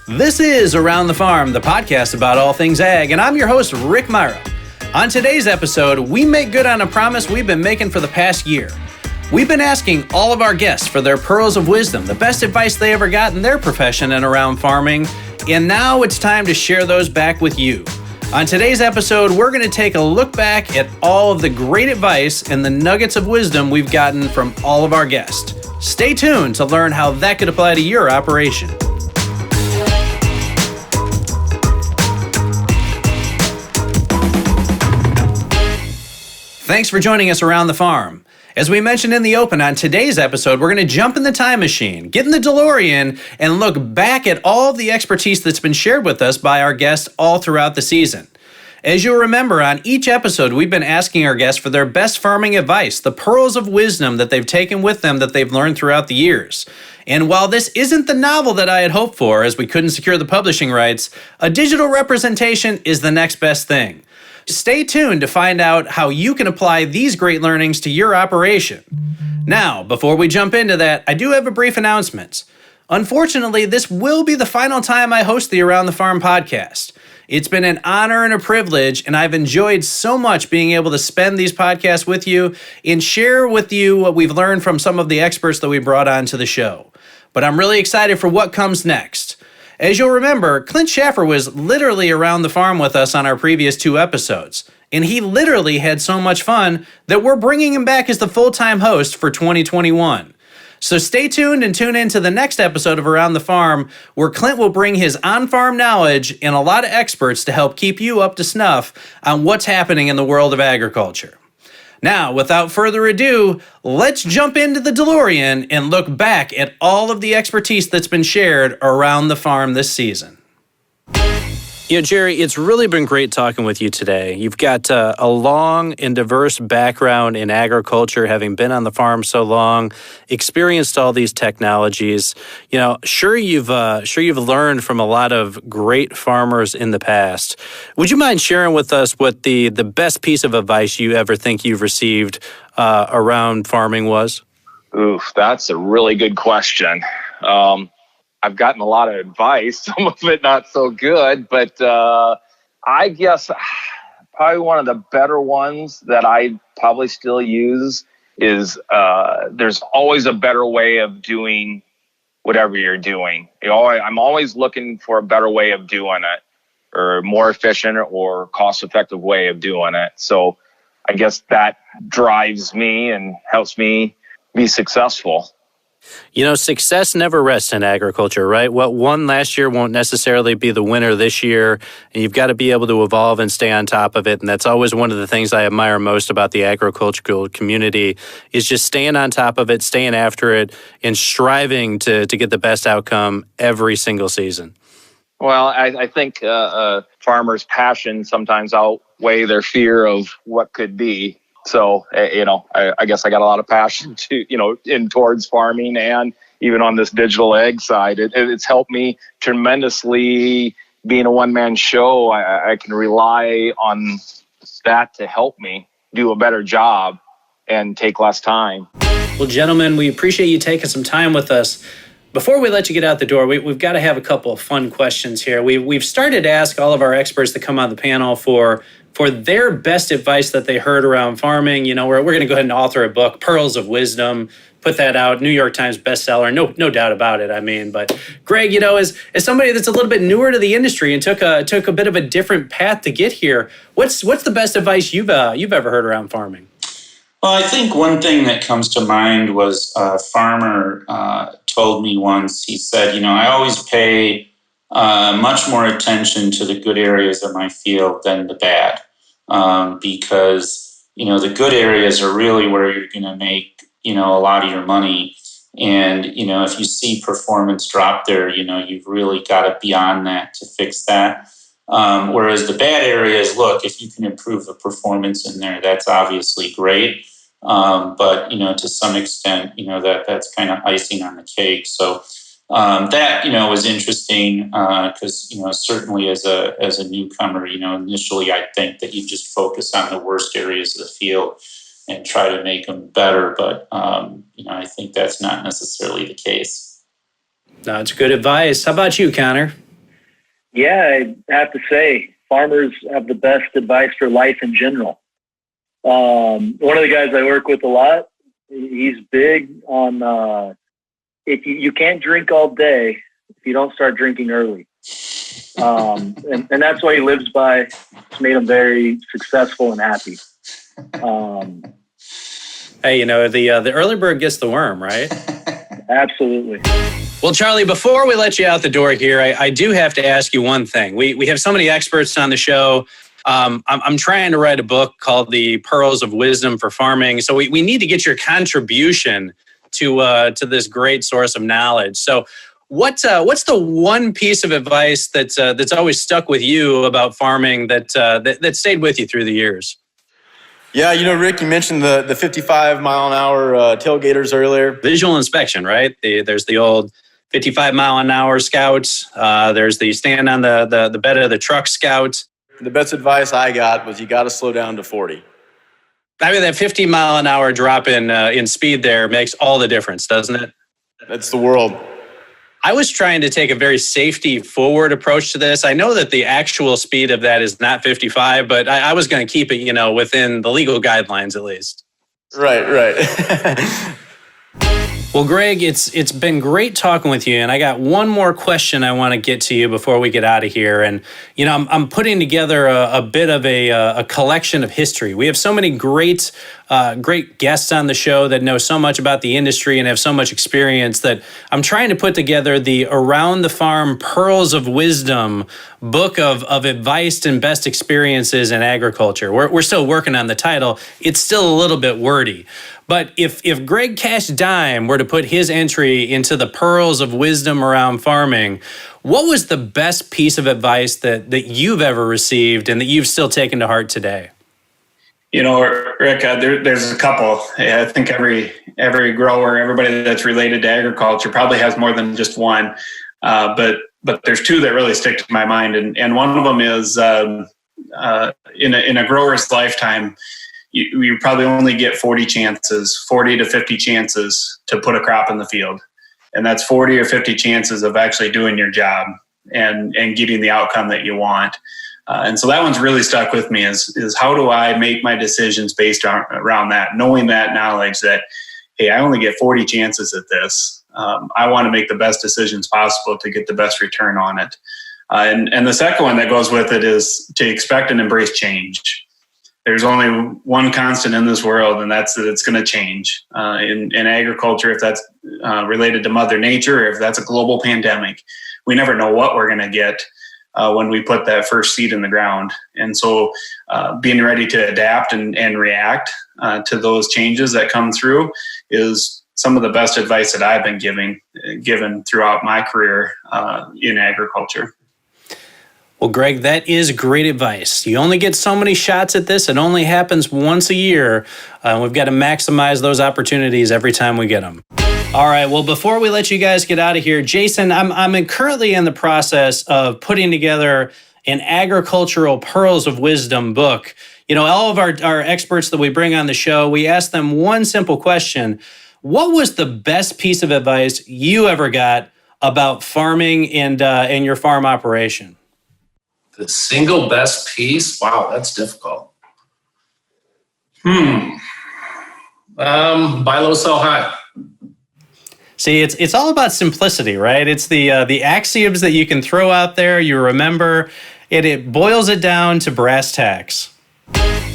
This is Around the Farm, the podcast about all things ag, and I'm your host, Rick Myra. On today's episode, we make good on a promise we've been making for the past year. We've been asking all of our guests for their pearls of wisdom, the best advice they ever got in their profession and around farming, and now it's time to share those back with you. On today's episode, we're going to take a look back at all of the great advice and the nuggets of wisdom we've gotten from all of our guests. Stay tuned to learn how that could apply to your operation. Thanks for joining us around the farm. As we mentioned in the open, on today's episode, we're going to jump in the time machine, get in the DeLorean, and look back at all of the expertise that's been shared with us by our guests all throughout the season. As you'll remember, on each episode, we've been asking our guests for their best farming advice, the pearls of wisdom that they've taken with them that they've learned throughout the years. And while this isn't the novel that I had hoped for, as we couldn't secure the publishing rights, a digital representation is the next best thing. Stay tuned to find out how you can apply these great learnings to your operation. Now, before we jump into that, I do have a brief announcement. Unfortunately, this will be the final time I host the Around the Farm podcast. It's been an honor and a privilege, and I've enjoyed so much being able to spend these podcasts with you and share with you what we've learned from some of the experts that we brought onto the show. But I'm really excited for what comes next. As you'll remember, Clint Schaffer was literally around the farm with us on our previous two episodes, and he literally had so much fun that we're bringing him back as the full-time host for 2021. So stay tuned and tune in to the next episode of Around the Farm, where Clint will bring his on-farm knowledge and a lot of experts to help keep you up to snuff on what's happening in the world of agriculture. Now, without further ado, let's jump into the DeLorean and look back at all of the expertise that's been shared around the farm this season. You know, Jerry, it's really been great talking with you today. You've got a long and diverse background in agriculture, having been on the farm so long, experienced all these technologies. You know, sure you've learned from a lot of great farmers in the past. Would you mind sharing with us what the best piece of advice you ever think you've received around farming was? Oof, that's a really good question. I've gotten a lot of advice, some of it not so good, but I guess probably one of the better ones that I probably still use is there's always a better way of doing whatever you're doing. I'm always looking for a better way of doing it, or more efficient or cost-effective way of doing it. So I guess that drives me and helps me be successful. You know, success never rests in agriculture, right? What won last year won't necessarily be the winner this year, and you've got to be able to evolve and stay on top of it. And that's always one of the things I admire most about the agricultural community is just staying on top of it, staying after it, and striving to get the best outcome every single season. Well, I think farmers' passion sometimes outweigh their fear of what could be. So, I guess I got a lot of passion towards farming, and even on this digital ag side, it's helped me tremendously. Being a one-man show, I can rely on that to help me do a better job and take less time. Well, gentlemen, we appreciate you taking some time with us. Before we let you get out the door, we've got to have a couple of fun questions here. We've started to ask all of our experts that come on the panel for their best advice that they heard around farming. You know, we're going to go ahead and author a book, Pearls of Wisdom, put that out, New York Times bestseller, no doubt about it. I mean, but Greg, you know, as somebody that's a little bit newer to the industry and took a bit of a different path to get here, what's the best advice you've ever heard around farming? Well, I think one thing that comes to mind was a farmer told me once. He said, I always pay much more attention to the good areas of my field than the bad, because the good areas are really where you're going to make a lot of your money. And if you see performance drop there, you've really got to be on that to fix that. Whereas the bad areas, look, if you can improve the performance in there, that's obviously great. But to some extent, that's kind of icing on the cake. So that was interesting because certainly as a newcomer, initially I think that you just focus on the worst areas of the field and try to make them better. But I think that's not necessarily the case. No, it's good advice. How about you, Connor? Yeah, I have to say, farmers have the best advice for life in general. One of the guys I work with a lot, he's big on if you can't drink all day if you don't start drinking early. And that's what he lives by. It's made him very successful and happy. Hey, the early bird gets the worm, right? Absolutely. Well, Charlie, before we let you out the door here, I do have to ask you one thing. We have so many experts on the show. I'm trying to write a book called The Pearls of Wisdom for Farming. So we need to get your contribution to this great source of knowledge. So what's the one piece of advice that's always stuck with you about farming that stayed with you through the years? Yeah, Rick, you mentioned the 55 mile an hour tailgaters earlier. Visual inspection, right? There's the old 55 mile an hour Scouts. There's the stand on the bed of the truck Scouts. The best advice I got was you got to slow down to 40. I mean, that 50 mile an hour drop in speed there makes all the difference, doesn't it? That's the world. I was trying to take a very safety forward approach to this. I know that the actual speed of that is not 55, but I was going to keep it, within the legal guidelines at least. Right. Well, Greg, it's been great talking with you, and I got one more question I want to get to you before we get out of here. And I'm putting together a bit of a collection of history. We have so many great guests on the show that know so much about the industry and have so much experience that I'm trying to put together the Around the Farm Pearls of Wisdom book of advice and best experiences in agriculture. We're still working on the title. It's still a little bit wordy. But if Greg Cash Dime were to put his entry into the Pearls of Wisdom around farming, what was the best piece of advice that you've ever received and that you've still taken to heart today? Rick, there's a couple. I think every grower, everybody that's related to agriculture probably has more than just one. But there's two that really stick to my mind. And one of them is in a grower's lifetime, you probably only get 40 to 50 chances to put a crop in the field. And that's 40 or 50 chances of actually doing your job and getting the outcome that you want. And so that one's really stuck with me is how do I make my decisions based around that, knowing that knowledge that, hey, I only get 40 chances at this. I want to make the best decisions possible to get the best return on it. And the second one that goes with it is to expect and embrace change. There's only one constant in this world, and that's that it's going to change. In agriculture, if that's related to Mother Nature, or if that's a global pandemic, we never know what we're going to get when we put that first seed in the ground. And so being ready to adapt and react to those changes that come through is some of the best advice that I've been given throughout my career in agriculture. Well, Greg, that is great advice. You only get so many shots at this. It only happens once a year. We've got to maximize those opportunities every time we get them. All right. Well, before we let you guys get out of here, Jason, I'm currently in the process of putting together an agricultural Pearls of Wisdom book. All of our experts that we bring on the show, we ask them one simple question. What was the best piece of advice you ever got about farming and your farm operation? The single best piece? Wow, that's difficult. Buy low, sell high. See, it's all about simplicity, right? It's the axioms that you can throw out there, you remember, and it boils it down to brass tacks.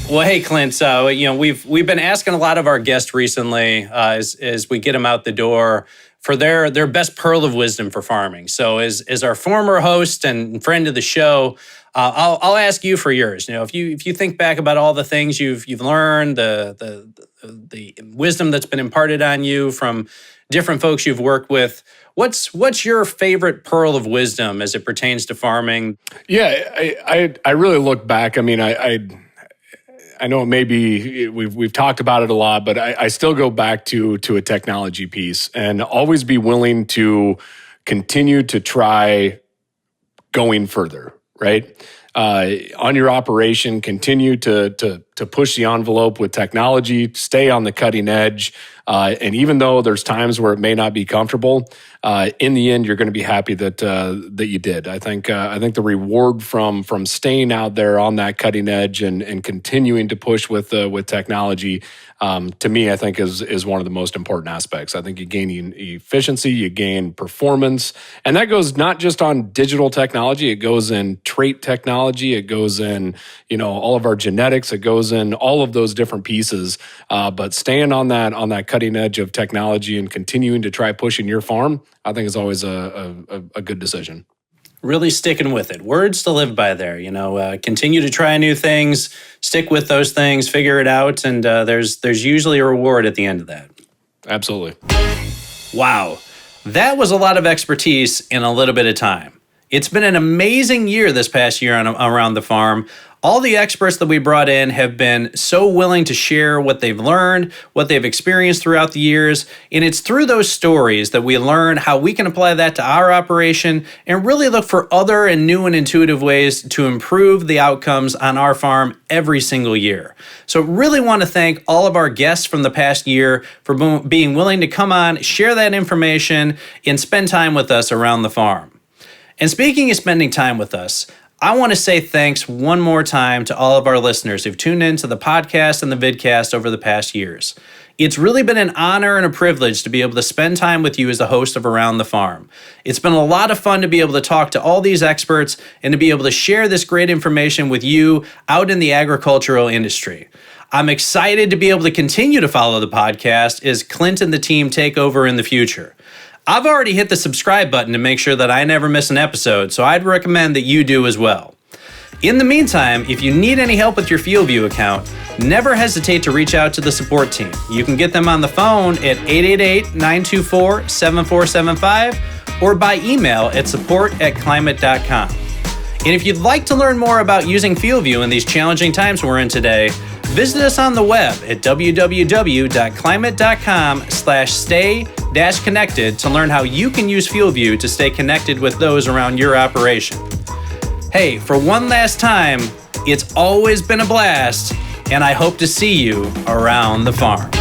Well, hey, Clint, we've been asking a lot of our guests recently as we get them out the door for their best pearl of wisdom for farming. So as our former host and friend of the show, I'll ask you for yours. If you think back about all the things you've learned, the wisdom that's been imparted on you from different folks you've worked with, what's your favorite pearl of wisdom as it pertains to farming? Yeah, I really look back. I mean, I know maybe we've talked about it a lot, but I still go back to a technology piece and always be willing to continue to try going further, right? on your operation, continue to push the envelope with technology, stay on the cutting edge. And even though there's times where it may not be comfortable, in the end, you're going to be happy that you did. I think the reward from staying out there on that cutting edge and continuing to push with technology, to me, I think is one of the most important aspects. I think you gain efficiency, you gain performance, and that goes not just on digital technology. It goes in trait technology. It goes in all of our genetics. It goes in all of those different pieces. But staying on that cutting edge of technology and continuing to try pushing your farm, I think is always a good decision. Really sticking with it. Words to live by there. Continue to try new things, stick with those things, figure it out, and there's usually a reward at the end of that. Absolutely. Wow. That was a lot of expertise in a little bit of time. It's been an amazing year this past year around the farm. All the experts that we brought in have been so willing to share what they've learned, what they've experienced throughout the years, and it's through those stories that we learn how we can apply that to our operation and really look for other and new and intuitive ways to improve the outcomes on our farm every single year. So really want to thank all of our guests from the past year for being willing to come on, share that information, and spend time with us around the farm. And speaking of spending time with us, I want to say thanks one more time to all of our listeners who've tuned into the podcast and the vidcast over the past years. It's really been an honor and a privilege to be able to spend time with you as the host of Around the Farm. It's been a lot of fun to be able to talk to all these experts and to be able to share this great information with you out in the agricultural industry. I'm excited to be able to continue to follow the podcast as Clint and the team take over in the future. I've already hit the subscribe button to make sure that I never miss an episode, so I'd recommend that you do as well. In the meantime, if you need any help with your FieldView account, never hesitate to reach out to the support team. You can get them on the phone at 888-924-7475 or by email at support@climate.com. And if you'd like to learn more about using FieldView in these challenging times we're in today, visit us on the web at www.climate.com/stay-connected to learn how you can use FieldView to stay connected with those around your operation. Hey, for one last time, it's always been a blast, and I hope to see you around the farm.